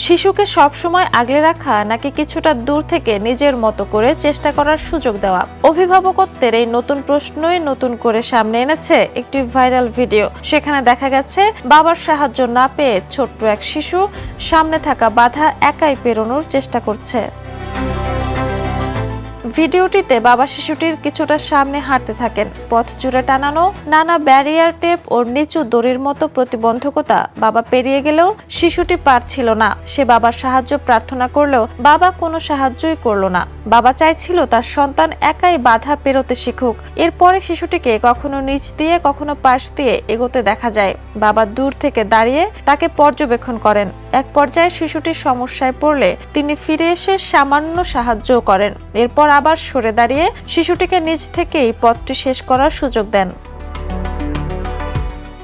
শিশুকে সবসময় আগলে রাখা নাকি কিছুটা দূর থেকে নিজের মতো করে চেষ্টা করার সুযোগ দেওয়া? অভিভাবকত্বের এই নতুন প্রশ্নই নতুন করে সামনে এনেছে একটি ভাইরাল ভিডিও। সেখানে দেখা গেছে বাবার সাহায্য না পেয়ে ছোট্ট এক শিশু সামনে থাকা বাধা একাই পেরোনোর চেষ্টা করছে। ভিডিওটিতে বাবা শিশুটির কিছুটা সামনে হাঁটতে থাকেন। পথ জুড়ে টানানো নানা ব্যারিয়ার টেপ ও নিচু দড়ির মতো প্রতিবন্ধকতা বাবা পেরিয়ে গেলেও শিশুটি পারছিল না। সে বাবার সাহায্য প্রার্থনা করলেও বাবা কোনো সাহায্যই করলো না। বাবা চাইছিল তার সন্তান একাই বাধা পেরোতে শিখুক। এরপরে শিশুটিকে কখনো নিচ দিয়ে কখনো পাশ দিয়ে এগোতে দেখা যায়। বাবা দূর থেকে দাঁড়িয়ে তাকে পর্যবেক্ষণ করেন। এক পর্যায়ে শিশুটির সমস্যায় পড়লে তিনি ফিরে এসে সামান্য সাহায্য করেন। এরপর আবার সরে দাঁড়িয়ে শিশুটিকে নিজ থেকেই পথটি শেষ করার সুযোগ দেন।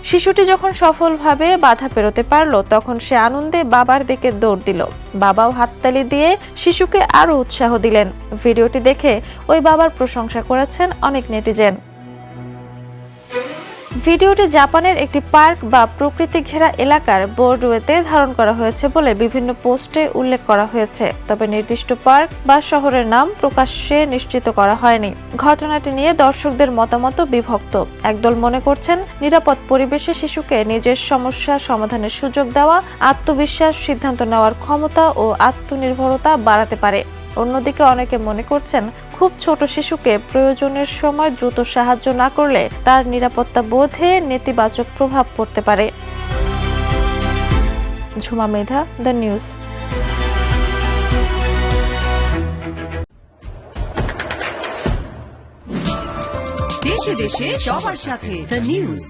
শিশুটি যখন সফলভাবে বাধা পেরোতে পারল তখন সে আনন্দে বাবার দিকে দৌড় দিল। বাবাও হাততালি দিয়ে শিশুকে আরো উৎসাহ দিলেন। ভিডিওটি দেখে ওই বাবার প্রশংসা করেছেন অনেক নেটিজেন। ভিডিওটি জাপানের একটি পার্ক বা প্রকৃতি ঘেরা এলাকার বোর্ডওয়েতে ধারণ করা হয়েছে বলে বিভিন্ন পোস্টে উল্লেখ করা হয়েছে। তবে নির্দিষ্ট পার্ক বা শহরের নাম প্রকাশ্যে নিশ্চিত করা হয়নি। ঘটনাটি নিয়ে দর্শকদের মতামত বিভক্ত। একদল মনে করছেন নিরাপদ পরিবেশে শিশুকে নিজের সমস্যা সমাধানের সুযোগ দেওয়া আত্মবিশ্বাস, সিদ্ধান্ত নেওয়ার ক্ষমতা ও আত্মনির্ভরতা বাড়াতে পারে। অন্যদিকে অনেকে মনে করছেন খুব ছোট শিশুকে প্রয়োজনের সময় দ্রুত সাহায্য না করলে তার নিরাপত্তা বোধে নেতিবাচক প্রভাব পড়তে পারে। Jhuma Mridha, the news. দেশে দেশে সবার সাথে, দ্য নিউজ।